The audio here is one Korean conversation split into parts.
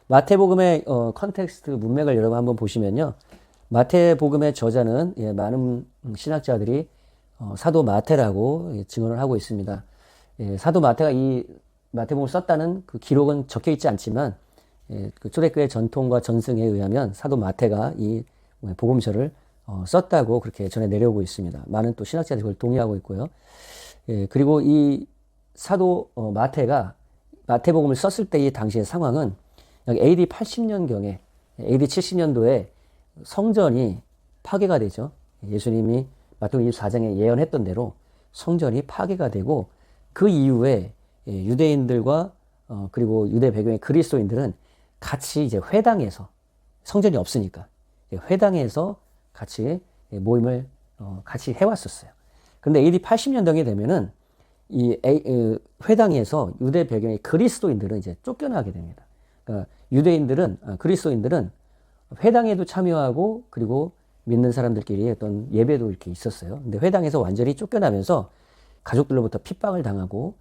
마태복음의 컨텍스트 문맥을 여러분 한번 보시면요. 마태복음의 저자는 많은 신학자들이 사도 마태라고 증언을 하고 있습니다. 사도 마태가 이 마태복음을 썼다는 그 기록은 적혀 있지 않지만 그 초대교회 전통과 전승에 의하면 사도 마태가 이 복음서를 썼다고 그렇게 전해 내려오고 있습니다. 많은 또 신학자들이 그걸 동의하고 있고요. 그리고 이 사도 마태가 마태복음을 썼을 때 이 당시의 상황은 AD 80년경에 AD 70년도에 성전이 파괴가 되죠. 예수님이 마태복음 24장에 예언했던 대로 성전이 파괴가 되고 그 이후에 유대인들과 그리고 유대 배경의 그리스도인들은 같이 이제 회당에서 성전이 없으니까 회당에서 같이 모임을 같이 해왔었어요. 그런데 AD 80년경이 되면은 이 회당에서 유대 배경의 그리스도인들은 이제 쫓겨나게 됩니다. 그러니까 유대인들은 그리스도인들은 회당에도 참여하고 그리고 믿는 사람들끼리 어떤 예배도 이렇게 있었어요. 근데 회당에서 완전히 쫓겨나면서 가족들로부터 핍박을 당하고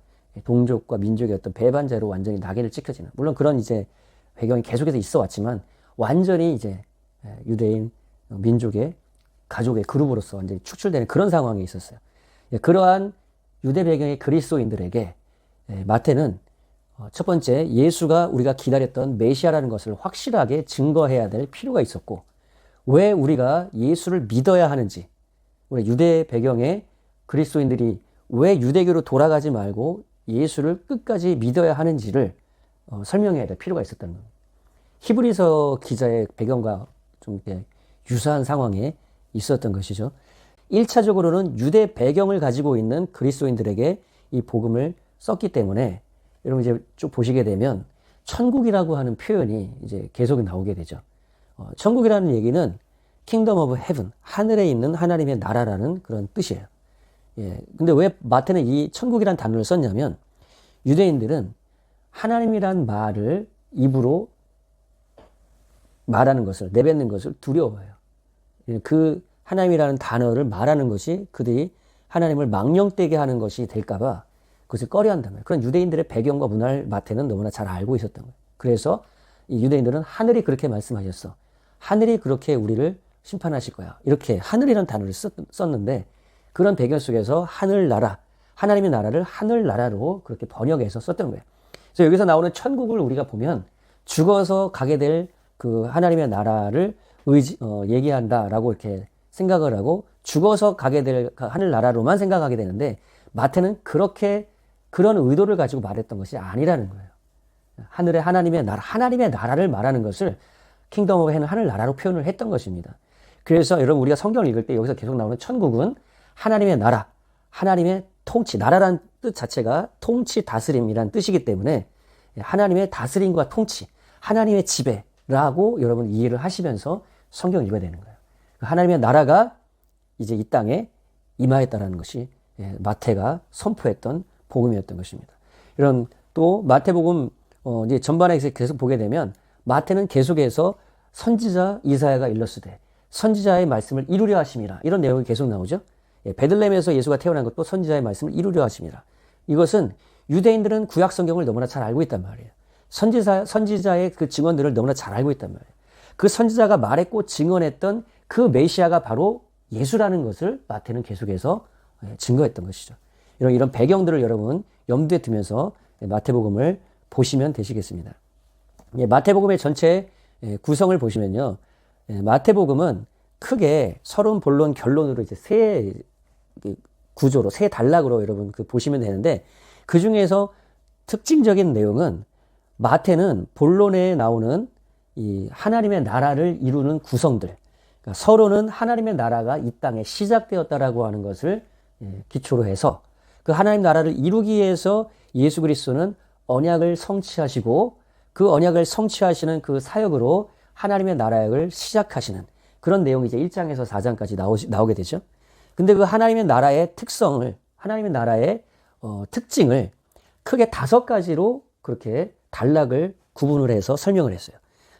동족과 민족의 어떤 배반자로 완전히 낙인을 찍혀지는, 물론 그런 이제 배경이 계속해서 있어 왔지만 완전히 이제 유대인 민족의 가족의 그룹으로서 완전히 축출되는 그런 상황에 있었어요. 그러한 유대 배경의 그리스도인들에게 마태는 첫 번째, 예수가 우리가 기다렸던 메시아라는 것을 확실하게 증거해야 될 필요가 있었고, 왜 우리가 예수를 믿어야 하는지, 우리 유대 배경의 그리스도인들이 왜 유대교로 돌아가지 말고 예수를 끝까지 믿어야 하는지를 설명해야 될 필요가 있었다는 겁니다. 히브리서 기자의 배경과 좀 유사한 상황에 있었던 것이죠. 1차적으로는 유대 배경을 가지고 있는 그리스도인들에게 이 복음을 썼기 때문에 여러분 이제 쭉 보시게 되면 천국이라고 하는 표현이 이제 계속 나오게 되죠. 천국이라는 얘기는 Kingdom of Heaven, 하늘에 있는 하나님의 나라라는 그런 뜻이에요. 근데 왜 마태는 이 천국이라는 단어를 썼냐면 유대인들은 하나님이란 말을 입으로 말하는 것을, 내뱉는 것을 두려워해요. 그 하나님이라는 단어를 말하는 것이 그들이 하나님을 망령되게 하는 것이 될까봐 그것을 꺼려한단 말이에요. 그런 유대인들의 배경과 문화를 마태는 너무나 잘 알고 있었던 거예요. 그래서 이 유대인들은 하늘이 그렇게 말씀하셨어. 하늘이 그렇게 우리를 심판하실 거야. 이렇게 하늘이라는 단어를 썼는데 그런 배경 속에서 하늘나라, 하나님의 나라를 하늘나라로 그렇게 번역해서 썼던 거예요. 그래서 여기서 나오는 천국을 우리가 보면 죽어서 가게 될 그 하나님의 나라를 얘기한다라고 이렇게 생각을 하고 죽어서 가게 될 하늘나라로만 생각하게 되는데 마태는 그렇게 그런 의도를 가지고 말했던 것이 아니라는 거예요. 하늘의 하나님의 나라, 하나님의 나라를 말하는 것을 킹덤 오브 헤븐, 하늘나라로 표현을 했던 것입니다. 그래서 여러분 우리가 성경을 읽을 때 여기서 계속 나오는 천국은 하나님의 나라, 하나님의 통치, 나라라는 뜻 자체가 통치, 다스림이라는 뜻이기 때문에 하나님의 다스림과 통치, 하나님의 지배라고 여러분 이해를 하시면서 성경을 읽어야 되는 거예요. 하나님의 나라가 이제 이 땅에 임하였다라는 것이 마태가 선포했던 복음이었던 것입니다. 이런 또 마태복음 이제 전반에 계속 보게 되면 마태는 계속해서 선지자 이사야가 일렀으되 선지자의 말씀을 이루려 하심이라, 이런 내용이 계속 나오죠. 베들레헴에서 예수가 태어난 것도 선지자의 말씀을 이루려 하심이라. 이것은 유대인들은 구약 성경을 너무나 잘 알고 있단 말이에요. 선지자의 그 증언들을 너무나 잘 알고 있단 말이에요. 그 선지자가 말했고 증언했던 그 메시아가 바로 예수라는 것을 마태는 계속해서 증거했던 것이죠. 이런 배경들을 여러분 염두에 두면서 마태복음을 보시면 되시겠습니다. 마태복음의 전체 구성을 보시면요. 마태복음은 크게 서론, 본론, 결론으로 이제 세 구조로, 세 단락으로 여러분 보시면 되는데, 그 중에서 특징적인 내용은 마태는 본론에 나오는 이 하나님의 나라를 이루는 구성들, 그러니까 서론은 하나님의 나라가 이 땅에 시작되었다라고 하는 것을 기초로 해서 그 하나님 나라를 이루기 위해서 예수 그리스도는 언약을 성취하시고 그 언약을 성취하시는 그 사역으로 하나님의 나라를 시작하시는 그런 내용이 이제 1장에서 4장까지 나오게 되죠. 근데 그 하나님의 나라의 특성을, 하나님의 나라의 특징을 크게 5가지로 그렇게 단락을 구분을 해서 설명을 했어요.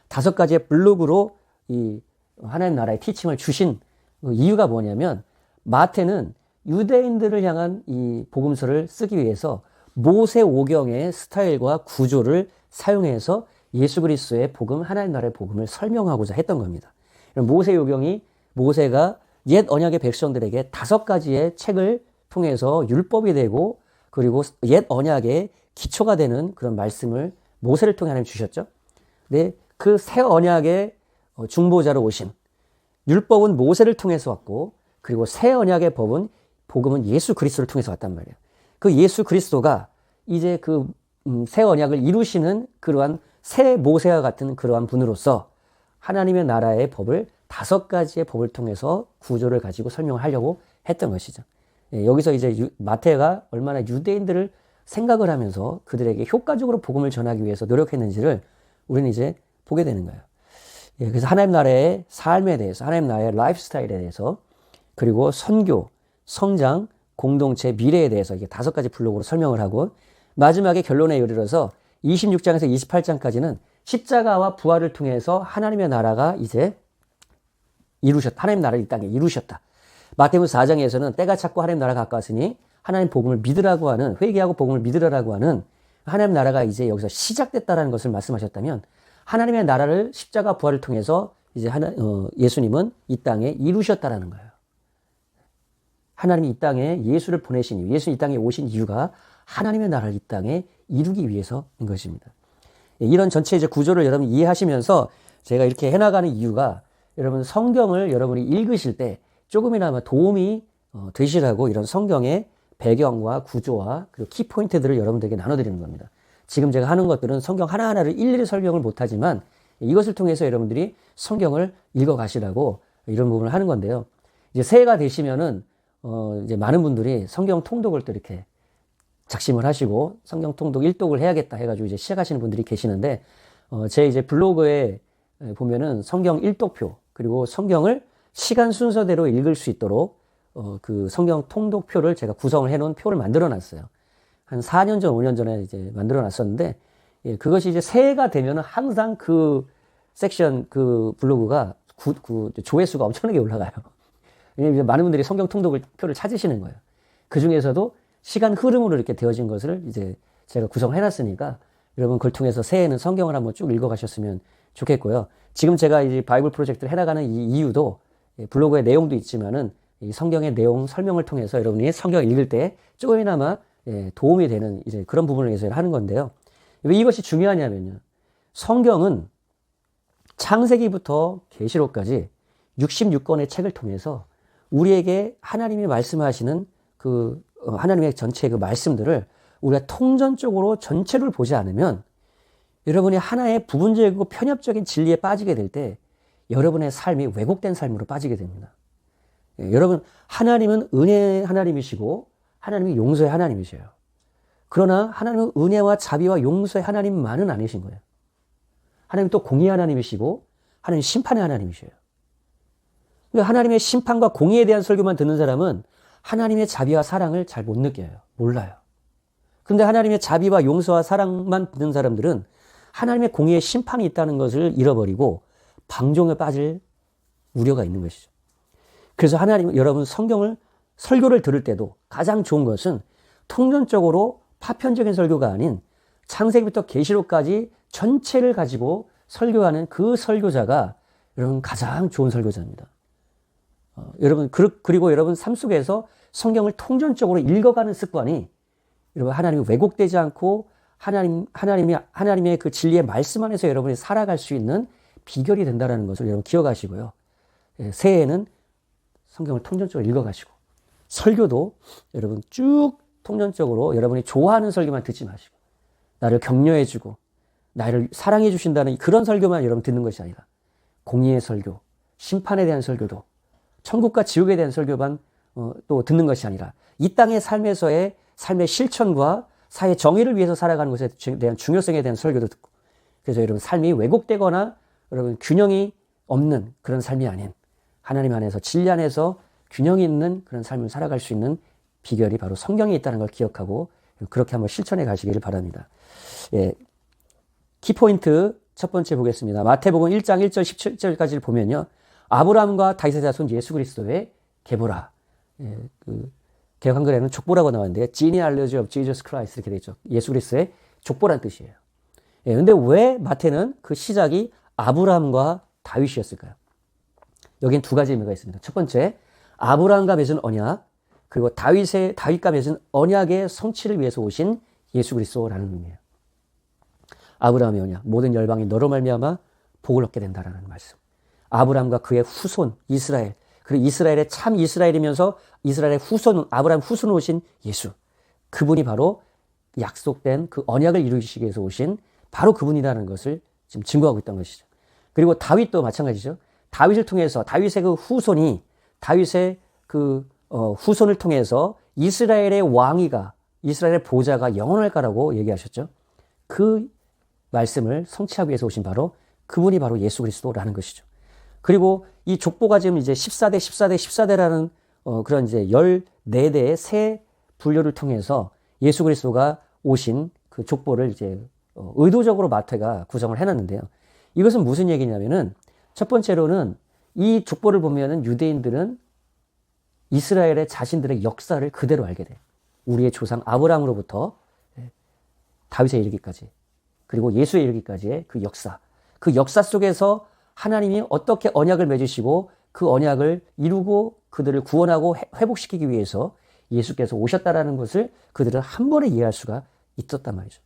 5가지의 블록으로 이 하나님 나라의 티칭을 주신 이유가 뭐냐면 마태는 유대인들을 향한 이 복음서를 쓰기 위해서 모세오경의 스타일과 구조를 사용해서 예수 그리스도의 복음, 하나님 나라의 복음을 설명하고자 했던 겁니다. 모세오경이 모세가 옛 언약의 백성들에게 5가지의 책을 통해서 율법이 되고 그리고 옛 언약의 기초가 되는 그런 말씀을 모세를 통해 하나님 주셨죠. 네, 그 새 언약의 중보자로 오신 율법은 모세를 통해서 왔고 그리고 새 언약의 복음은 예수 그리스도를 통해서 왔단 말이에요. 그 예수 그리스도가 이제 그 새 언약을 이루시는 그러한 새 모세와 같은 그러한 분으로서 하나님의 나라의 법을 5가지의 법을 통해서 구조를 가지고 설명을 하려고 했던 것이죠. 여기서 이제 마태가 얼마나 유대인들을 생각을 하면서 그들에게 효과적으로 복음을 전하기 위해서 노력했는지를 우리는 이제 보게 되는 거예요. 그래서 하나님 나라의 삶에 대해서, 하나님 나라의 라이프 스타일에 대해서, 그리고 선교, 성장, 공동체, 미래에 대해서 이게 5가지 블록으로 설명을 하고 마지막에 결론에 이르러서 26장에서 28장까지는 십자가와 부활을 통해서 하나님의 나라가 이제 하나님 나라를 이 땅에 이루셨다. 마태복음 4장에서는 때가 찼고 하나님 나라가 가까웠으니 하나님 복음을 믿으라고 하는, 회개하고 복음을 믿으라고 하는 하나님 나라가 이제 여기서 시작됐다라는 것을 말씀하셨다면 하나님의 나라를 십자가 부활을 통해서 이제 예수님은 이 땅에 이루셨다라는 거예요. 하나님이 이 땅에 예수를 보내신 이유, 예수님 이 땅에 오신 이유가 하나님의 나라를 이 땅에 이루기 위해서인 것입니다. 이런 전체의 구조를 여러분 이해하시면서 제가 이렇게 해나가는 이유가 여러분 성경을 여러분이 읽으실 때 조금이나마 도움이 되시라고 이런 성경의 배경과 구조와 그리고 키포인트들을 여러분들에게 나눠드리는 겁니다. 지금 제가 하는 것들은 성경 하나하나를 일일이 설명을 못하지만 이것을 통해서 여러분들이 성경을 읽어가시라고 이런 부분을 하는 건데요. 이제 새해가 되시면은 이제 많은 분들이 성경 통독을 또 이렇게 작심을 하시고 성경 통독 1독을 해야겠다 해가지고 이제 시작하시는 분들이 계시는데 제 이제 블로그에 보면은 성경 1독표 그리고 성경을 시간 순서대로 읽을 수 있도록 그 성경 통독표를 제가 구성을 해놓은 표를 만들어 놨어요. 한 4년 전, 5년 전에 이제 만들어 놨었는데, 예, 그것이 이제 새해가 되면은 항상 그 섹션, 그 블로그가 조회수가 엄청나게 올라가요. 왜냐면 많은 분들이 성경 통독을 표를 찾으시는 거예요. 그 중에서도 시간 흐름으로 이렇게 되어진 것을 이제 제가 구성을 해놨으니까 여러분 그걸 통해서 새해에는 성경을 한번 쭉 읽어가셨으면 좋겠고요. 지금 제가 이제 바이블 프로젝트를 해나가는 이 이유도 블로그의 내용도 있지만은 이 성경의 내용 설명을 통해서 여러분이 성경을 읽을 때 조금이나마 도움이 되는 이제 그런 부분을 위해서 하는 건데요. 왜 이것이 중요하냐면요. 성경은 창세기부터 계시록까지 66권의 책을 통해서 우리에게 하나님이 말씀하시는 그 하나님의 전체의 그 말씀들을 우리가 통전적으로 전체를 보지 않으면 여러분이 하나의 부분적이고 편협적인 진리에 빠지게 될 때 여러분의 삶이 왜곡된 삶으로 빠지게 됩니다. 여러분, 하나님은 은혜의 하나님이시고 하나님이 용서의 하나님이셔요. 그러나 하나님은 은혜와 자비와 용서의 하나님만은 아니신 거예요. 하나님 또 공의의 하나님이시고 하나님 심판의 하나님이셔요. 하나님의 심판과 공의에 대한 설교만 듣는 사람은 하나님의 자비와 사랑을 잘 못 느껴요. 몰라요. 그런데 하나님의 자비와 용서와 사랑만 듣는 사람들은 하나님의 공의의 심판이 있다는 것을 잃어버리고 방종에 빠질 우려가 있는 것이죠. 그래서 여러분 설교를 들을 때도 가장 좋은 것은 통전적으로 파편적인 설교가 아닌 창세기부터 계시록까지 전체를 가지고 설교하는 그 설교자가 여러분 가장 좋은 설교자입니다. 여러분 그리고 여러분 삶 속에서 성경을 통전적으로 읽어가는 습관이 여러분 하나님이 왜곡되지 않고 하나님의 그 진리의 말씀 안에서 여러분이 살아갈 수 있는 비결이 된다는 것을 여러분 기억하시고요. 새해에는 성경을 통전적으로 읽어가시고 설교도 여러분 쭉 통전적으로 여러분이 좋아하는 설교만 듣지 마시고 나를 격려해주고 나를 사랑해 주신다는 그런 설교만 여러분 듣는 것이 아니라 공의의 설교, 심판에 대한 설교도 천국과 지옥에 대한 설교만 또 듣는 것이 아니라 이 땅의 삶에서의 삶의 실천과 사회 정의를 위해서 살아가는 것에 대한 중요성에 대한 설교도 듣고 그래서 여러분 삶이 왜곡되거나 여러분 균형이 없는 그런 삶이 아닌 하나님 안에서 진리 안에서 균형이 있는 그런 삶을 살아갈 수 있는 비결이 바로 성경에 있다는 걸 기억하고 그렇게 한번 실천해 가시기를 바랍니다. 예, 키포인트 첫 번째 보겠습니다. 마태복음 1장 1절 17절까지를 보면요. 아브라함과 다윗의 자손 예수 그리스도의 계보라. 예, 개역 한글에는 족보라고 나왔는데요. Genealogy of Jesus Christ 이렇게 되어 있죠. 예수 그리스도의 족보란 뜻이에요. 예, 근데 왜 마태는 그 시작이 아브라함과 다윗이었을까요? 여긴 두 가지 의미가 있습니다. 첫 번째, 아브라함과 맺은 언약, 그리고 다윗과 맺은 언약의 성취를 위해서 오신 예수 그리스도라는 의미예요. 아브라함의 언약, 모든 열방이 너로 말미암아 복을 얻게 된다라는 말씀. 아브라함과 그의 후손 이스라엘, 그리고 이스라엘의 참 이스라엘이면서 이스라엘의 후손, 아브라함 후손으로 오신 예수. 그분이 바로 약속된 그 언약을 이루시기 위해서 오신 바로 그분이라는 것을 지금 증거하고 있던 것이죠. 그리고 다윗도 마찬가지죠. 다윗을 통해서 다윗의 그 후손이 다윗의 그 후손을 통해서 이스라엘의 왕위가 이스라엘의 보좌가 영원할 거라고 얘기하셨죠. 그 말씀을 성취하기 위해서 오신 바로 그분이 바로 예수 그리스도라는 것이죠. 그리고 이 족보가 지금 이제 14대, 14대, 14대라는 그런 이제 14대의 새 분류를 통해서 예수 그리스도가 오신 그 족보를 이제 의도적으로 마태가 구성을 해놨는데요. 이것은 무슨 얘기냐면은 첫 번째로는 이 족보를 보면은 유대인들은 이스라엘의 자신들의 역사를 그대로 알게 돼요. 우리의 조상 아브라함으로부터 다윗에 이르기까지 그리고 예수에 이르기까지의 그 역사 속에서 하나님이 어떻게 언약을 맺으시고 그 언약을 이루고 그들을 구원하고 회복시키기 위해서 예수께서 오셨다라는 것을 그들은 한 번에 이해할 수가 있었단 말이죠.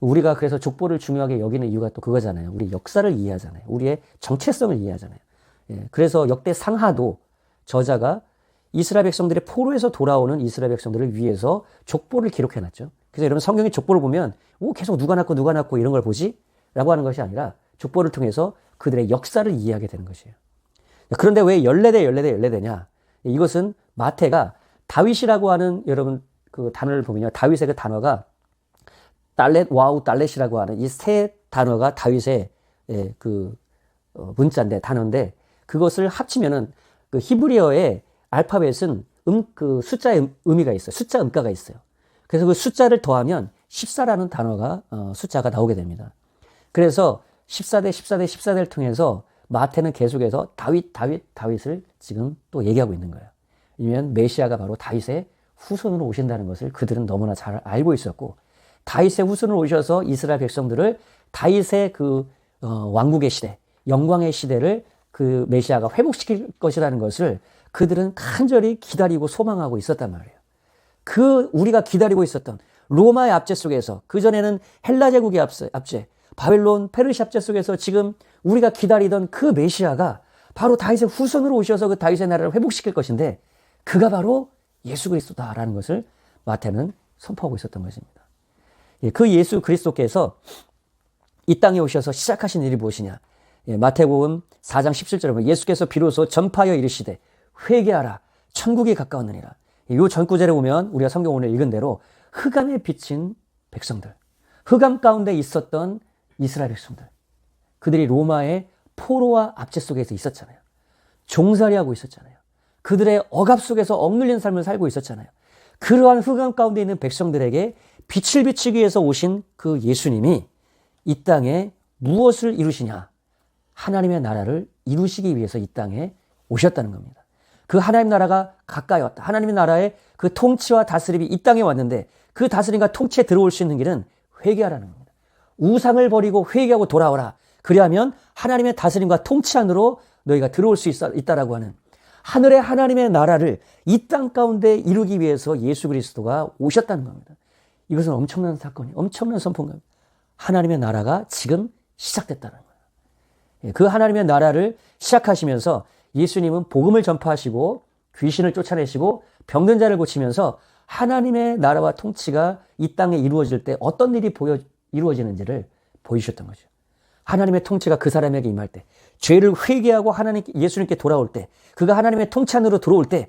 우리가 그래서 족보를 중요하게 여기는 이유가 또 그거잖아요. 우리 역사를 이해하잖아요. 우리의 정체성을 이해하잖아요. 예, 그래서 역대 상하도 저자가 이스라엘 백성들의 포로에서 돌아오는 이스라엘 백성들을 위해서 족보를 기록해놨죠. 그래서 여러분 성경의 족보를 보면 계속 누가 낳고 이런 걸 보지? 라고 하는 것이 아니라 족보를 통해서 그들의 역사를 이해하게 되는 것이에요. 그런데 왜 14냐? 이것은 마태가 다윗이라고 하는 여러분 그 단어를 보면요. 다윗의 그 단어가 달렛, 와우, 달렛이라고 하는 이 세 단어가 다윗의 그 문자인데 단어인데 그것을 합치면은 그 히브리어의 알파벳은 그 숫자의 의미가 있어요. 숫자 음가가 있어요. 그래서 그 숫자를 더하면 14라는 단어가 숫자가 나오게 됩니다. 그래서 14대를 통해서 마태는 계속해서 다윗을 지금 또 얘기하고 있는 거예요. 왜냐하면 메시아가 바로 다윗의 후손으로 오신다는 것을 그들은 너무나 잘 알고 있었고 다윗의 후손으로 오셔서 이스라엘 백성들을 다윗의 그 왕국의 시대, 영광의 시대를 그 메시아가 회복시킬 것이라는 것을 그들은 간절히 기다리고 소망하고 있었단 말이에요. 그 우리가 기다리고 있었던 로마의 압제 속에서 그전에는 헬라 제국의 압제, 바벨론, 페르시 압제 속에서 지금 우리가 기다리던 그 메시아가 바로 다윗의 후손으로 오셔서 그 다윗의 나라를 회복시킬 것인데 그가 바로 예수 그리스도다라는 것을 마태는 선포하고 있었던 것입니다. 그 예수 그리스도께서 이 땅에 오셔서 시작하신 일이 무엇이냐? 마태복음 4장 17절에 보면 예수께서 비로소 전파하여 이르시되 회개하라 천국이 가까웠느니라. 이 전구절에 보면 우리가 성경 오늘 읽은 대로 흑암에 비친 백성들, 흑암 가운데 있었던 이스라엘 백성들, 그들이 로마의 포로와 압제 속에서 있었잖아요. 종살이하고 있었잖아요. 그들의 억압 속에서 억눌린 삶을 살고 있었잖아요. 그러한 흑암 가운데 있는 백성들에게 빛을 비추기 위해서 오신 그 예수님이 이 땅에 무엇을 이루시냐? 하나님의 나라를 이루시기 위해서 이 땅에 오셨다는 겁니다. 그 하나님 나라가 가까이 왔다. 하나님의 나라의 그 통치와 다스림이 이 땅에 왔는데 그 다스림과 통치에 들어올 수 있는 길은 회개하라는 겁니다. 우상을 버리고 회개하고 돌아오라. 그리하면 하나님의 다스림과 통치 안으로 너희가 들어올 수 있다라고 하는 하늘의 하나님의 나라를 이 땅 가운데 이루기 위해서 예수 그리스도가 오셨다는 겁니다. 이것은 엄청난 사건이, 엄청난 선포입니다. 하나님의 나라가 지금 시작됐다는 거예요. 그 하나님의 나라를 시작하시면서 예수님은 복음을 전파하시고 귀신을 쫓아내시고 병든 자를 고치면서 하나님의 나라와 통치가 이 땅에 이루어질 때 어떤 일이 이루어지는지를 보이셨던 거죠. 하나님의 통치가 그 사람에게 임할 때, 죄를 회개하고 예수님께 돌아올 때, 그가 하나님의 통치 안으로 들어올 때,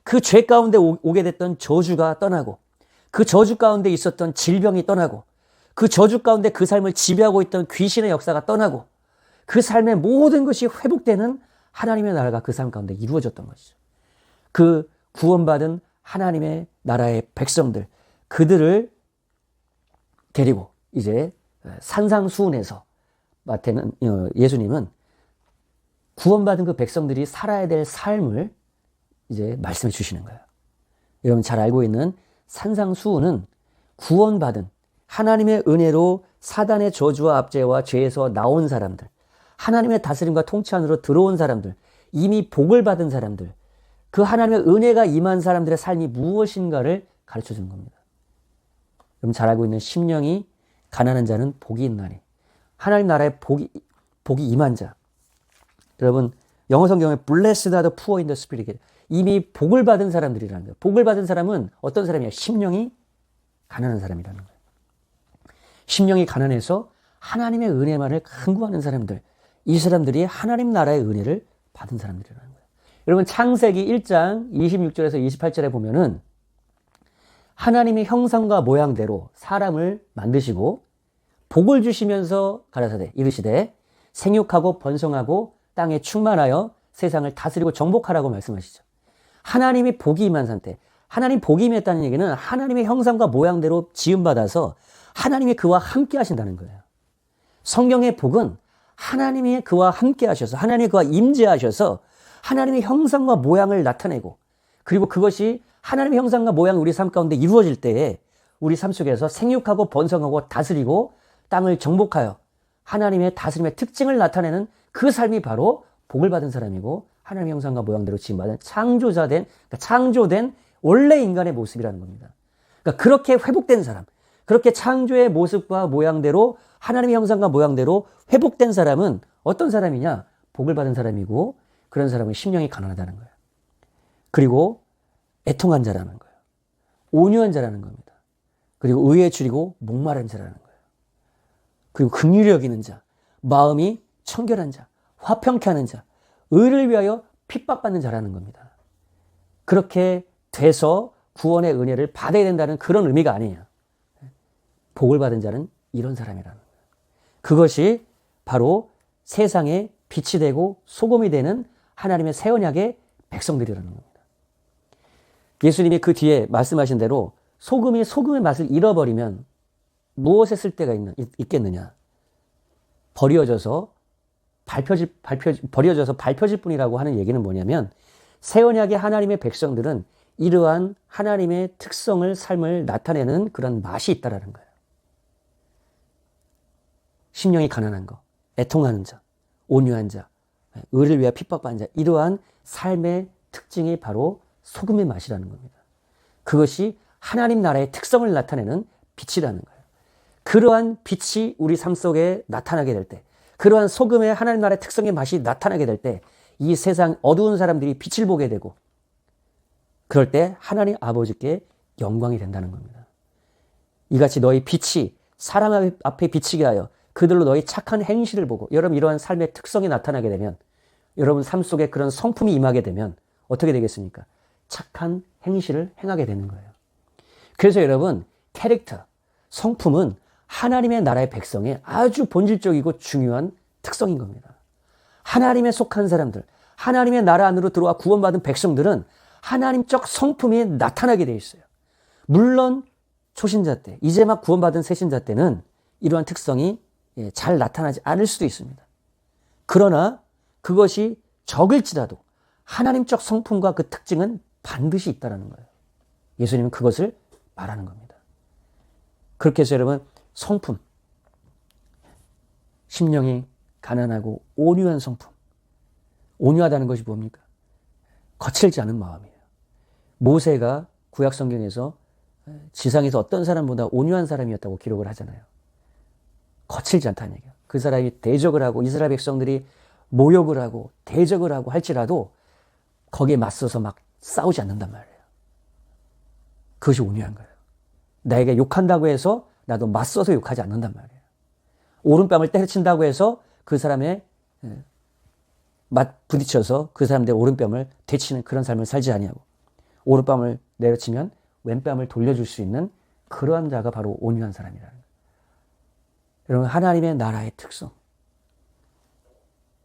그 죄 가운데 오게 됐던 저주가 떠나고, 그 저주 가운데 있었던 질병이 떠나고, 그 저주 가운데 그 삶을 지배하고 있던 귀신의 역사가 떠나고, 그 삶의 모든 것이 회복되는 하나님의 나라가 그 삶 가운데 이루어졌던 것이죠. 그 구원받은 하나님의 나라의 백성들, 그들을 데리고 이제 산상수훈에서 예수님은 구원받은 그 백성들이 살아야 될 삶을 이제 말씀해 주시는 거예요. 여러분 잘 알고 있는 산상수훈은 구원받은 하나님의 은혜로 사단의 저주와 압제와 죄에서 나온 사람들, 하나님의 다스림과 통치 안으로 들어온 사람들, 이미 복을 받은 사람들, 그 하나님의 은혜가 임한 사람들의 삶이 무엇인가를 가르쳐 주는 겁니다. 여러분 잘 알고 있는 심령이 가난한 자는 복이 있나니, 하나님 나라의 복이 임한 자. 여러분 영어 성경에 Blessed are the poor in the spirit, 이미 복을 받은 사람들이라는 거예요. 복을 받은 사람은 어떤 사람이야? 심령이 가난한 사람이라는 거예요. 심령이 가난해서 하나님의 은혜만을 간구하는 사람들, 이 사람들이 하나님 나라의 은혜를 받은 사람들이라는 거예요. 여러분 창세기 1장 26절에서 28절에 보면은 하나님의 형상과 모양대로 사람을 만드시고 복을 주시면서 가라사대 이르시되 생육하고 번성하고 땅에 충만하여 세상을 다스리고 정복하라고 말씀하시죠. 하나님이 복이 임한 상태, 하나님 복이 임했다는 얘기는 하나님의 형상과 모양대로 지음받아서 하나님이 그와 함께 하신다는 거예요. 성경의 복은 하나님이 그와 함께 하셔서, 하나님이 그와 임재하셔서 하나님의 형상과 모양을 나타내고, 그리고 그것이 하나님의 형상과 모양이 우리 삶 가운데 이루어질 때에 우리 삶 속에서 생육하고 번성하고 다스리고 땅을 정복하여 하나님의 다스림의 특징을 나타내는 그 삶이 바로 복을 받은 사람이고 하나님의 형상과 모양대로 지음받은 창조된 원래 인간의 모습이라는 겁니다. 그러니까 그렇게 회복된 사람, 그렇게 창조의 모습과 모양대로 하나님의 형상과 모양대로 회복된 사람은 어떤 사람이냐? 복을 받은 사람이고, 그런 사람은 심령이 가난하다는 거예요. 그리고 애통한 자라는 거예요. 온유한 자라는 겁니다. 그리고 의에 줄이고 목마른 자라는 거예요. 그리고 긍휼히 여기는 자, 마음이 청결한 자, 화평케 하는 자, 의를 위하여 핍박받는 자라는 겁니다. 그렇게 돼서 구원의 은혜를 받아야 된다는 그런 의미가 아니에요. 복을 받은 자는 이런 사람이라는 거예요. 그것이 바로 세상에 빛이 되고 소금이 되는 하나님의 새 언약의 백성들이라는 겁니다. 예수님이 그 뒤에 말씀하신 대로 소금이 소금의 맛을 잃어버리면 무엇에 쓸 데가 있겠느냐? 버려져서 밟혀질 뿐이라고 하는 얘기는 뭐냐면, 새 언약의 하나님의 백성들은 이러한 하나님의 특성을, 삶을 나타내는 그런 맛이 있다라는 거예요. 심령이 가난한 거, 애통하는 자, 온유한 자, 의를 위하여 핍박받는 자, 이러한 삶의 특징이 바로 소금의 맛이라는 겁니다. 그것이 하나님 나라의 특성을 나타내는 빛이라는 거예요. 그러한 빛이 우리 삶 속에 나타나게 될 때, 그러한 소금의 하나님 나라의 특성의 맛이 나타나게 될 때, 이 세상 어두운 사람들이 빛을 보게 되고, 그럴 때 하나님 아버지께 영광이 된다는 겁니다. 이같이 너희 빛이 사람 앞에 비치게 하여 그들로 너희 착한 행실을 보고, 여러분 이러한 삶의 특성이 나타나게 되면, 여러분 삶 속에 그런 성품이 임하게 되면 어떻게 되겠습니까? 착한 행실을 행하게 되는 거예요. 그래서 여러분, 캐릭터, 성품은 하나님의 나라의 백성의 아주 본질적이고 중요한 특성인 겁니다. 하나님에 속한 사람들, 하나님의 나라 안으로 들어와 구원받은 백성들은 하나님적 성품이 나타나게 돼 있어요. 물론 초신자 때, 이제 막 구원받은 새신자 때는 이러한 특성이 잘 나타나지 않을 수도 있습니다. 그러나 그것이 적을지라도 하나님적 성품과 그 특징은 반드시 있다는 거예요. 예수님은 그것을 말하는 겁니다. 그렇게 해서 여러분, 성품, 심령이 가난하고 온유한 성품. 온유하다는 것이 뭡니까? 거칠지 않은 마음이에요. 모세가 구약 성경에서 지상에서 어떤 사람보다 온유한 사람이었다고 기록을 하잖아요. 거칠지 않다는 얘기예요. 그 사람이 대적을 하고 이스라엘 백성들이 모욕을 하고 대적을 하고 할지라도 거기에 맞서서 막 싸우지 않는단 말이에요. 그것이 온유한 거예요. 나에게 욕한다고 해서 나도 맞서서 욕하지 않는단 말이에요. 오른뺨을 때려친다고 해서 그 사람의 부딪혀서 그 사람들의 오른뺨을 되치는 그런 삶을 살지 아니하고, 오른뺨을 내려치면 왼뺨을 돌려줄 수 있는 그러한 자가 바로 온유한 사람이라는 거예요. 여러분, 하나님의 나라의 특성,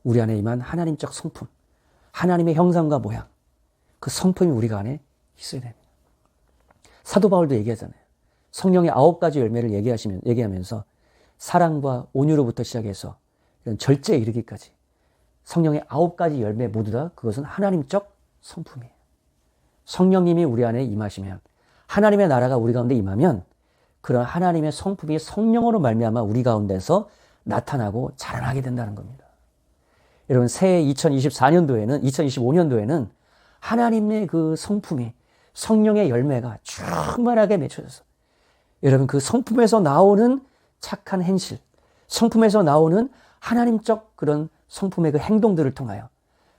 우리 안에 임한 하나님적 성품, 하나님의 형상과 모양, 그 성품이 우리가 안에 있어야 됩니다. 사도 바울도 얘기하잖아요. 성령의 9가지 열매를 얘기하면서 사랑과 온유로부터 시작해서 이런 절제에 이르기까지 성령의 9가지 열매 모두 다 그것은 하나님적 성품이에요. 성령님이 우리 안에 임하시면, 하나님의 나라가 우리 가운데 임하면 그런 하나님의 성품이 성령으로 말미암아 우리 가운데서 나타나고 자라나게 된다는 겁니다. 여러분, 새해 2025년도에는 하나님의 그 성품이, 성령의 열매가 충만하게 맺혀져서 여러분, 그 성품에서 나오는 착한 행실, 성품에서 나오는 하나님적 그런 성품의 그 행동들을 통하여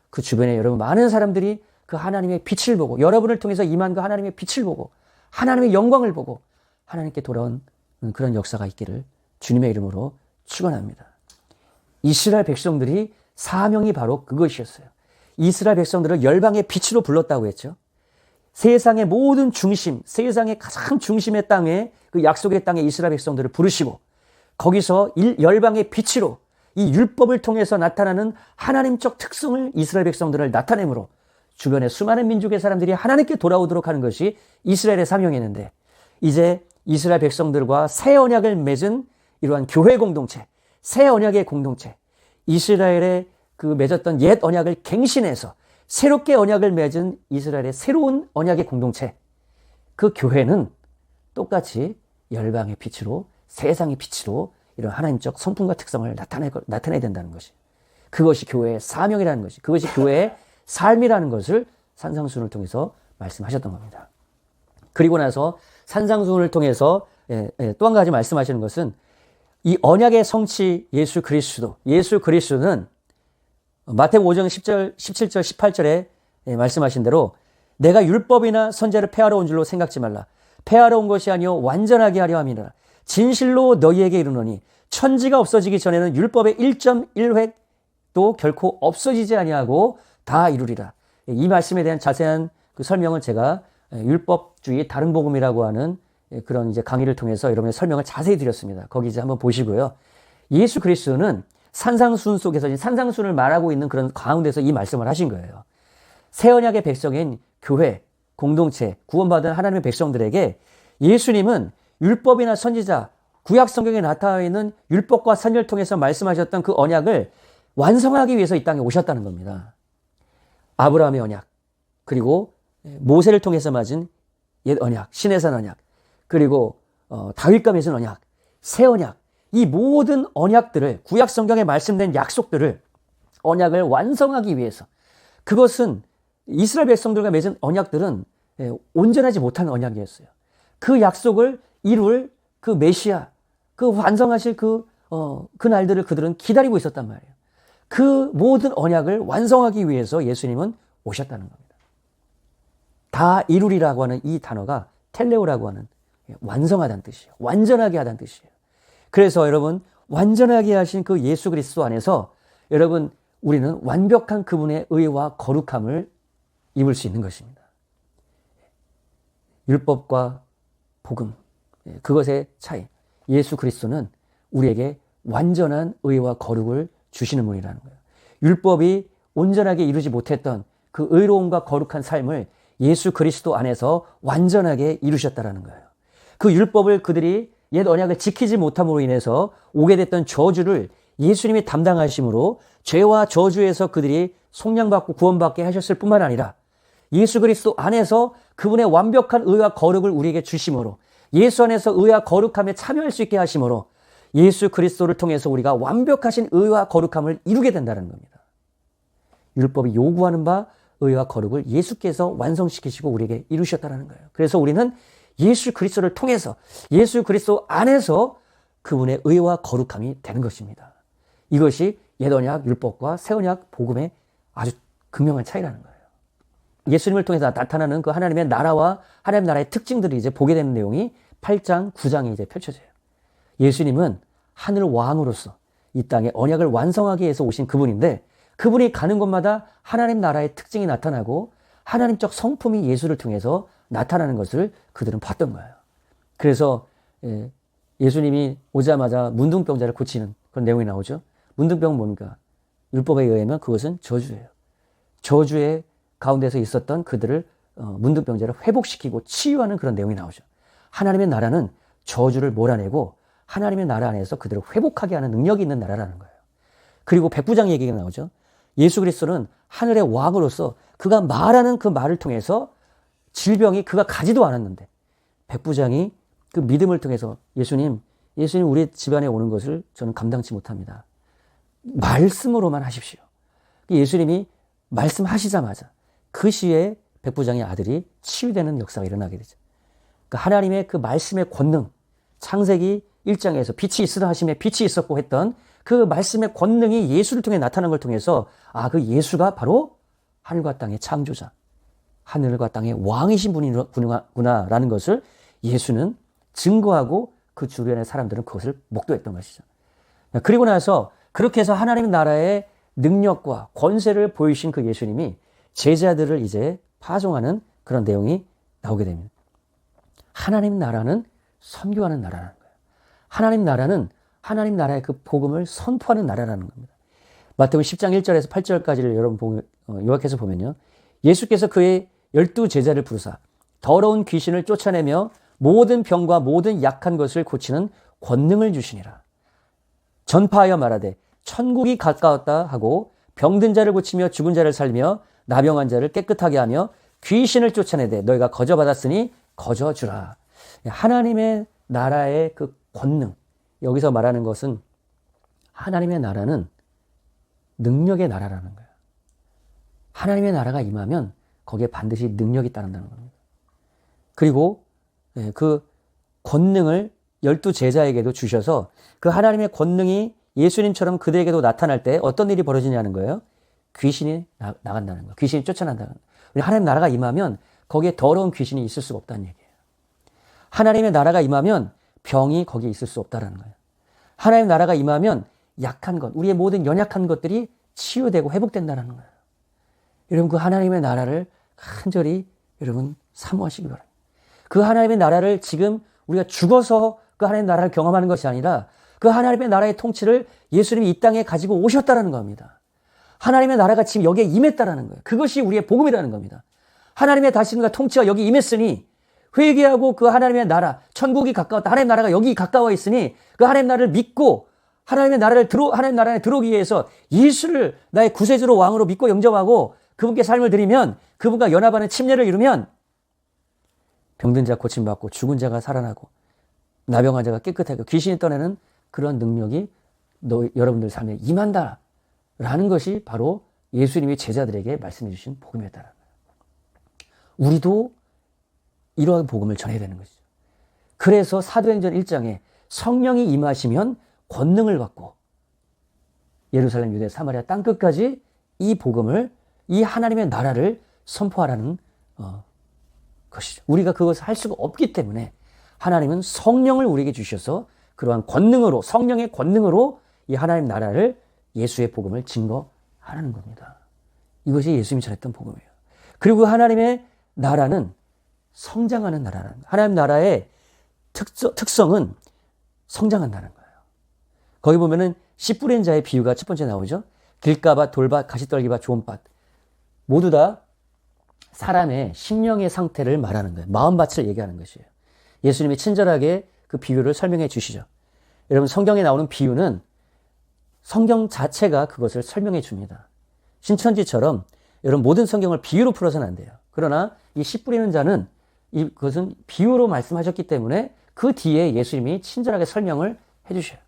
그 주변에 여러분 많은 사람들이 그 하나님의 빛을 보고, 여러분을 통해서 임한 그 하나님의 빛을 보고, 하나님의 영광을 보고 하나님께 돌아온 그런 역사가 있기를 주님의 이름으로 축원합니다. 이스라엘 백성들이 사명이 바로 그것이었어요. 이스라엘 백성들을 열방의 빛으로 불렀다고 했죠. 세상의 모든 중심, 세상의 가장 중심의 땅에, 그 약속의 땅에 이스라엘 백성들을 부르시고 거기서 열방의 빛으로 이 율법을 통해서 나타나는 하나님적 특성을 이스라엘 백성들을 나타내므로 주변의 수많은 민족의 사람들이 하나님께 돌아오도록 하는 것이 이스라엘의 사명이었는데, 이제 이스라엘 백성들과 새 언약을 맺은 이러한 교회 공동체, 새 언약의 공동체, 이스라엘의 그 맺었던 옛 언약을 갱신해서 새롭게 언약을 맺은 이스라엘의 새로운 언약의 공동체, 그 교회는 똑같이 열방의 빛으로, 세상의 빛으로 이런 하나님적 성품과 특성을 나타내야 된다는 것이, 그것이 교회의 사명이라는 것이, 그것이 교회의 삶이라는 것을 산상수훈을 통해서 말씀하셨던 겁니다. 그리고 나서 산상수훈을 통해서 또 한 가지 말씀하시는 것은 이 언약의 성취 예수 그리스도는 마태복음 5장 10절, 17절, 18절에 말씀하신 대로 내가 율법이나 선제를 폐하러 온 줄로 생각지 말라. 폐하러 온 것이 아니요 완전하게 하려 함이라. 진실로 너희에게 이르노니 천지가 없어지기 전에는 율법의 1.1획도 결코 없어지지 아니하고 다 이루리라. 이 말씀에 대한 자세한 그 설명은 제가 율법주의 다른 복음이라고 하는 그런 이제 강의를 통해서 여러분의 설명을 자세히 드렸습니다. 거기 이제 한번 보시고요. 예수 그리스도는 산상수훈 속에서 산상수훈을 말하고 있는 그런 가운데서 이 말씀을 하신 거예요. 새 언약의 백성인 교회, 공동체, 구원받은 하나님의 백성들에게 예수님은 율법이나 선지자, 구약 성경에 나타나 있는 율법과 선지를 통해서 말씀하셨던 그 언약을 완성하기 위해서 이 땅에 오셨다는 겁니다. 아브라함의 언약, 그리고 모세를 통해서 맞은 옛 언약, 시내산 언약, 그리고 다윗과 맺은 언약, 새 언약, 이 모든 언약들을, 구약 성경에 말씀된 약속들을, 언약을 완성하기 위해서, 그것은 이스라엘 백성들과 맺은 언약들은 온전하지 못한 언약이었어요. 그 약속을 이룰 그 메시아, 그 완성하실 그 날들을 그들은 기다리고 있었단 말이에요. 그 모든 언약을 완성하기 위해서 예수님은 오셨다는 겁니다. 다 이루리라고 하는 이 단어가 텔레오라고 하는 완성하다는 뜻이에요. 완전하게 하다는 뜻이에요. 그래서 여러분, 완전하게 하신 그 예수 그리스도 안에서 여러분, 우리는 완벽한 그분의 의와 거룩함을 입을 수 있는 것입니다. 율법과 복음, 그것의 차이. 예수 그리스도는 우리에게 완전한 의와 거룩을 주시는 분이라는 거예요. 율법이 온전하게 이루지 못했던 그 의로움과 거룩한 삶을 예수 그리스도 안에서 완전하게 이루셨다라는 거예요. 그 율법을 그들이 옛 언약을 지키지 못함으로 인해서 오게 됐던 저주를 예수님이 담당하심으로 죄와 저주에서 그들이 속량받고 구원받게 하셨을 뿐만 아니라 예수 그리스도 안에서 그분의 완벽한 의와 거룩을 우리에게 주심으로, 예수 안에서 의와 거룩함에 참여할 수 있게 하심으로 예수 그리스도를 통해서 우리가 완벽하신 의와 거룩함을 이루게 된다는 겁니다. 율법이 요구하는 바 의와 거룩을 예수께서 완성시키시고 우리에게 이루셨다는 거예요. 그래서 우리는 예수 그리스도를 통해서, 예수 그리스도 안에서 그분의 의와 거룩함이 되는 것입니다. 이것이 옛 언약 율법과 새 언약 복음의 아주 극명한 차이라는 거예요. 예수님을 통해서 나타나는 그 하나님의 나라와 하나님 나라의 특징들을 이제 보게 되는 내용이 8장, 9장이 이제 펼쳐져요. 예수님은 하늘 왕으로서 이 땅에 언약을 완성하기 위해서 오신 그분인데, 그분이 가는 곳마다 하나님 나라의 특징이 나타나고 하나님적 성품이 예수를 통해서 나타나는 것을 그들은 봤던 거예요. 그래서 예수님이 오자마자 문둥병자를 고치는 그런 내용이 나오죠. 문둥병은 뭡니까? 율법에 의하면 그것은 저주예요. 저주의 가운데서 있었던 그들을 문둥병자를 회복시키고 치유하는 그런 내용이 나오죠. 하나님의 나라는 저주를 몰아내고 하나님의 나라 안에서 그들을 회복하게 하는 능력이 있는 나라라는 거예요. 그리고 백부장 얘기가 나오죠. 예수 그리스도는 하늘의 왕으로서 그가 말하는 그 말을 통해서 질병이 그가 가지도 않았는데 백부장이 그 믿음을 통해서 예수님 우리 집안에 오는 것을 저는 감당치 못합니다. 말씀으로만 하십시오. 예수님이 말씀하시자마자 그 시에 백부장의 아들이 치유되는 역사가 일어나게 되죠. 그러니까 하나님의 그 말씀의 권능, 창세기 1장에서 빛이 있으라 하심에 빛이 있었고 했던 그 말씀의 권능이 예수를 통해 나타난 걸 통해서 그 예수가 바로 하늘과 땅의 창조자, 하늘과 땅의 왕이신 분이구나라는 것을 예수는 증거하고 그 주변의 사람들은 그것을 목도했던 것이죠. 그리고 나서 그렇게 해서 하나님 나라의 능력과 권세를 보이신 그 예수님이 제자들을 이제 파송하는 그런 내용이 나오게 됩니다. 하나님 나라는 선교하는 나라라는 거예요. 하나님 나라는 하나님 나라의 그 복음을 선포하는 나라라는 겁니다. 마태복음 10장 1절에서 8절까지를 여러분 요약해서 보면요. 예수께서 그의 12 제자를 부르사 더러운 귀신을 쫓아내며 모든 병과 모든 약한 것을 고치는 권능을 주시니라. 전파하여 말하되 천국이 가까웠다 하고 병든 자를 고치며 죽은 자를 살리며 나병한 자를 깨끗하게 하며 귀신을 쫓아내되 너희가 거저받았으니 거저주라. 하나님의 나라의 그 권능, 여기서 말하는 것은 하나님의 나라는 능력의 나라라는 거예요. 하나님의 나라가 임하면 거기에 반드시 능력이 따른다는 겁니다. 그리고 그 권능을 12 제자에게도 주셔서 그 하나님의 권능이 예수님처럼 그들에게도 나타날 때 어떤 일이 벌어지냐는 거예요. 귀신이 나간다는 거예요. 귀신이 쫓아난다는 거예요. 하나님 나라가 임하면 거기에 더러운 귀신이 있을 수가 없다는 얘기예요. 하나님의 나라가 임하면 병이 거기에 있을 수 없다는 거예요. 하나님의 나라가 임하면 약한 것, 우리의 모든 연약한 것들이 치유되고 회복된다는 거예요. 여러분 그 하나님의 나라를 간절히 여러분 사모하시기 바랍니다. 그 하나님의 나라를 지금 우리가 죽어서 그 하나님의 나라를 경험하는 것이 아니라 그 하나님의 나라의 통치를 예수님이 이 땅에 가지고 오셨다는 겁니다. 하나님의 나라가 지금 여기에 임했다는 거예요. 그것이 우리의 복음이라는 겁니다. 하나님의 다스림과 통치가 여기 임했으니 회개하고 그 하나님의 나라, 천국이 가까웠다. 하나님의 나라가 여기 가까워 있으니 그 하나님의 나라를 믿고 하나님 나라에 들어오기 위해서 예수를 나의 구세주로 왕으로 믿고 영접하고 그분께 삶을 드리면 그분과 연합하는 침례를 이루면 병든 자 고침받고 죽은 자가 살아나고 나병한 자가 깨끗하고 귀신이 떠내는 그런 능력이 여러분들 삶에 임한다라는 것이 바로 예수님이 제자들에게 말씀해 주신 복음이었다는 거예요. 우리도 이러한 복음을 전해야 되는 것이죠. 그래서 사도행전 1장에 성령이 임하시면 권능을 받고 예루살렘, 유대, 사마리아 땅끝까지 이 복음을, 이 하나님의 나라를 선포하라는 것이죠. 우리가 그것을 할 수가 없기 때문에 하나님은 성령을 우리에게 주셔서 그러한 권능으로, 성령의 권능으로 이 하나님 나라를, 예수의 복음을 증거하라는 겁니다. 이것이 예수님이 전했던 복음이에요. 그리고 하나님의 나라는 성장하는 나라라는 거예요. 하나님 나라의 특성은 성장한다는 거예요. 거기 보면은 씨 뿌린 자의 비유가 첫 번째 나오죠. 길가밭, 돌밭, 가시떨기밭, 좋은밭. 모두 다 사람의 심령의 상태를 말하는 거예요. 마음밭을 얘기하는 것이에요. 예수님이 친절하게 그 비유를 설명해 주시죠. 여러분 성경에 나오는 비유는 성경 자체가 그것을 설명해 줍니다. 신천지처럼 여러분 모든 성경을 비유로 풀어서는 안 돼요. 그러나 이 씨 뿌리는 자는 그것은 비유로 말씀하셨기 때문에 그 뒤에 예수님이 친절하게 설명을 해 주셔요.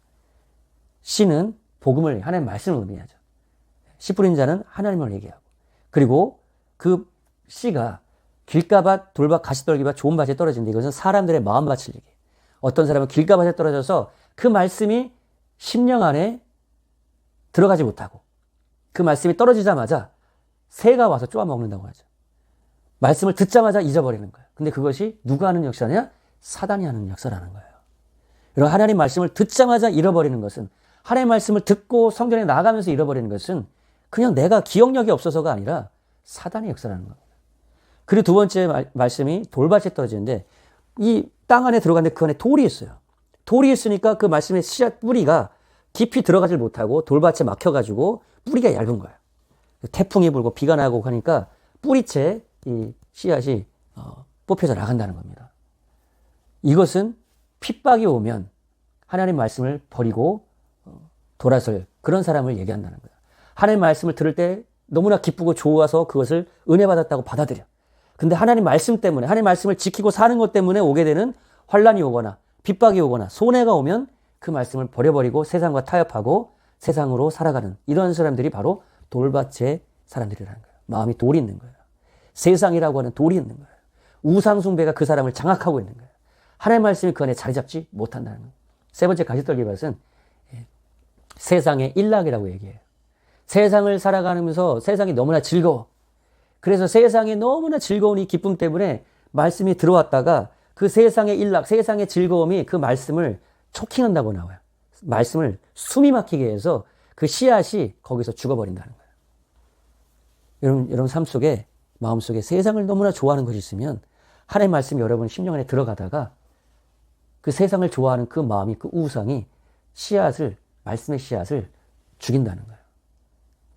씨는 복음을, 하나님의 말씀을 의미하죠. 씨 뿌린 자는 하나님을 얘기하고, 그리고 그 씨가 길가밭, 돌밭, 가시떨기밭, 좋은 밭에 떨어지는데 이것은 사람들의 마음밭을 얘기해요. 어떤 사람은 길가밭에 떨어져서 그 말씀이 심령 안에 들어가지 못하고 그 말씀이 떨어지자마자 새가 와서 쪼아먹는다고 하죠. 말씀을 듣자마자 잊어버리는 거예요. 근데 그것이 누가 하는 역사냐? 사단이 하는 역사라는 거예요. 여러분 하나님 말씀을 듣자마자 잃어버리는 것은, 하나님 말씀을 듣고 성전에 나아가면서 잃어버리는 것은 그냥 내가 기억력이 없어서가 아니라 사단의 역사라는 겁니다. 그리고 두 번째 말씀이 돌밭에 떨어지는데 이 땅 안에 들어갔는데 그 안에 돌이 있어요. 돌이 있으니까 그 말씀의 씨앗 뿌리가 깊이 들어가질 못하고 돌밭에 막혀가지고 뿌리가 얇은 거예요. 태풍이 불고 비가 나고 하니까 뿌리채 이 씨앗이 뽑혀서 나간다는 겁니다. 이것은 핍박이 오면 하나님 말씀을 버리고 돌아설 그런 사람을 얘기한다는 거예요. 하나님 말씀을 들을 때 너무나 기쁘고 좋아서 그것을 은혜 받았다고 받아들여. 근데 하나님 말씀 때문에, 하나님 말씀을 지키고 사는 것 때문에 오게 되는 환란이 오거나 핍박이 오거나 손해가 오면 그 말씀을 버려버리고 세상과 타협하고 세상으로 살아가는 이런 사람들이 바로 돌밭의 사람들이라는 거예요. 마음이 돌이 있는 거예요. 세상이라고 하는 돌이 있는 거예요. 우상숭배가 그 사람을 장악하고 있는 거예요. 하나님의 말씀이 그 안에 자리 잡지 못한다는 거예요. 세 번째 가시떨기 밭은 세상의 일락이라고 얘기해요. 세상을 살아가면서 세상이 너무나 즐거워. 그래서 세상이 너무나 즐거운 이 기쁨 때문에 말씀이 들어왔다가 그 세상의 일락, 세상의 즐거움이 그 말씀을 초킹한다고 나와요. 말씀을 숨이 막히게 해서 그 씨앗이 거기서 죽어버린다는 거예요. 여러분 삶 속에, 마음 속에 세상을 너무나 좋아하는 것이 있으면 하나님의 말씀이 여러분 심령 안에 들어가다가 그 세상을 좋아하는 그 마음이, 그 우상이 씨앗을, 말씀의 씨앗을 죽인다는 거예요.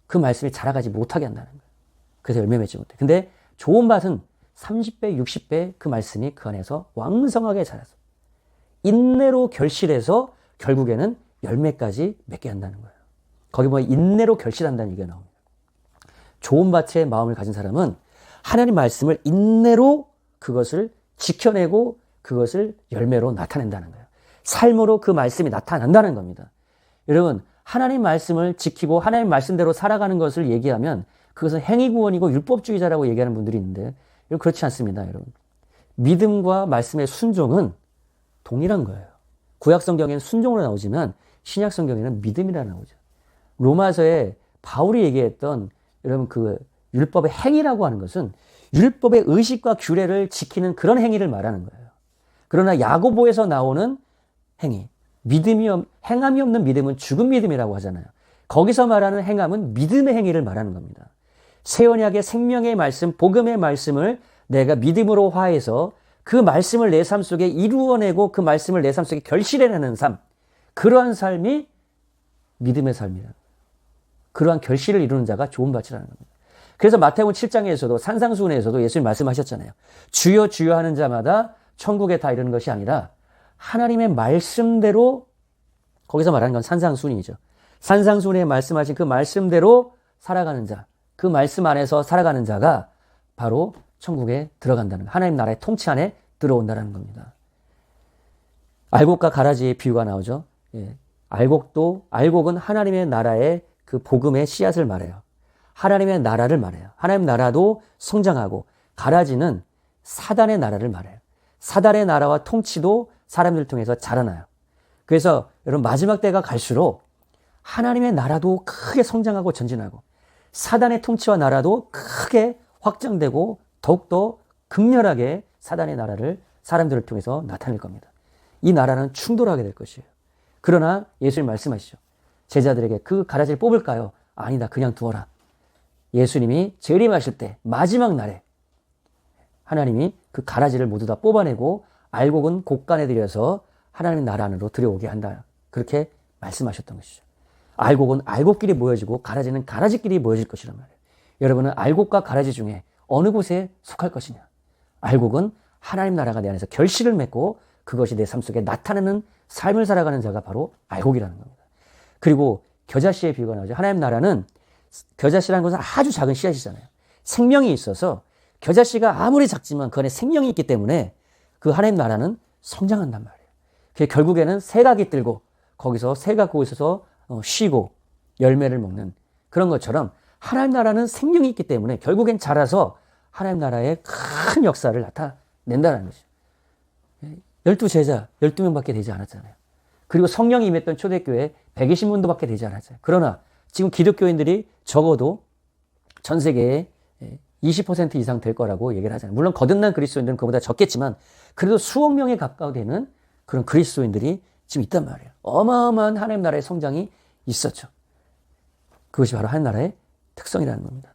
그 말씀이 자라가지 못하게 한다는 거예요. 그래서 열매 맺지 못해. 근데 좋은 밭은 30배, 60배 그 말씀이 그 안에서 왕성하게 자라서 인내로 결실해서 결국에는 열매까지 맺게 한다는 거예요. 거기 보면 인내로 결실한다는 얘기가 나옵니다. 좋은 밭의 마음을 가진 사람은 하나님 말씀을 인내로 그것을 지켜내고 그것을 열매로 나타낸다는 거예요. 삶으로 그 말씀이 나타난다는 겁니다. 여러분, 하나님 말씀을 지키고 하나님 말씀대로 살아가는 것을 얘기하면 그것은 행위구원이고 율법주의자라고 얘기하는 분들이 있는데 그렇지 않습니다, 여러분. 믿음과 말씀의 순종은 동일한 거예요. 구약성경에는 순종으로 나오지만 신약성경에는 믿음이라 나오죠. 로마서에 바울이 얘기했던 여러분 그 율법의 행위라고 하는 것은 율법의 의식과 규례를 지키는 그런 행위를 말하는 거예요. 그러나 야고보에서 나오는 행위, 행함이 없는 믿음은 죽은 믿음이라고 하잖아요. 거기서 말하는 행함은 믿음의 행위를 말하는 겁니다. 새 언약의 생명의 말씀, 복음의 말씀을 내가 믿음으로 화해서 그 말씀을 내 삶 속에 이루어내고 그 말씀을 내 삶 속에 결실해내는 삶, 그러한 삶이 믿음의 삶이라. 그러한 결실을 이루는 자가 좋은 밭이라는 겁니다. 그래서 마태복음 7장에서도 산상수훈에서도 예수님 말씀하셨잖아요. 주여 주여 하는 자마다 천국에 다 이르는 것이 아니라 하나님의 말씀대로, 거기서 말하는 건 산상수훈이죠. 산상수훈에 말씀하신 그 말씀대로 살아가는 자, 그 말씀 안에서 살아가는 자가 바로 천국에 들어간다는, 하나님 나라의 통치 안에 들어온다는 겁니다. 알곡과 가라지의 비유가 나오죠. 예. 알곡은 하나님의 나라의 그 복음의 씨앗을 말해요. 하나님의 나라를 말해요. 하나님 나라도 성장하고, 가라지는 사단의 나라를 말해요. 사단의 나라와 통치도 사람들을 통해서 자라나요. 그래서 여러분 마지막 때가 갈수록 하나님의 나라도 크게 성장하고 전진하고 사단의 통치와 나라도 크게 확장되고 더욱더 극렬하게 사단의 나라를 사람들을 통해서 나타낼 겁니다. 이 나라는 충돌하게 될 것이에요. 그러나 예수님 말씀하시죠. 제자들에게 그 가라지를 뽑을까요? 아니다, 그냥 두어라. 예수님이 재림하실 때 마지막 날에 하나님이 그 가라지를 모두 다 뽑아내고 알곡은 곡간에 들여서 하나님의 나라 안으로 들여오게 한다. 그렇게 말씀하셨던 것이죠. 알곡은 알곡끼리 모여지고 가라지는 가라지끼리 모여질 것이란 말이에요. 여러분은 알곡과 가라지 중에 어느 곳에 속할 것이냐? 알곡은 하나님 나라가 내 안에서 결실을 맺고 그것이 내 삶 속에 나타나는 삶을 살아가는 자가 바로 알곡이라는 겁니다. 그리고 겨자씨의 비유가 나오죠. 하나님 나라는, 겨자씨라는 것은 아주 작은 씨앗이잖아요. 생명이 있어서 겨자씨가 아무리 작지만 그 안에 생명이 있기 때문에 그 하나님 나라는 성장한단 말이에요. 결국에는 새가 깃들고 거기서 새가 거기서 쉬고 열매를 먹는 그런 것처럼 하나님 나라는 생명이 있기 때문에 결국엔 자라서 하나님 나라의 큰 역사를 나타낸다는 거죠. 12제자 12명밖에 되지 않았잖아요. 그리고 성령이 임했던 초대교회 120문도밖에 되지 않았어요. 그러나 지금 기독교인들이 적어도 전 세계에 20% 이상 될 거라고 얘기를 하잖아요. 물론 거듭난 그리스도인들은 그보다 적겠지만 그래도 수억 명에 가까워되는 그런 그리스도인들이 지금 있단 말이에요. 어마어마한 하나님 나라의 성장이 있었죠. 그것이 바로 하나님 나라의 특성이라는 겁니다.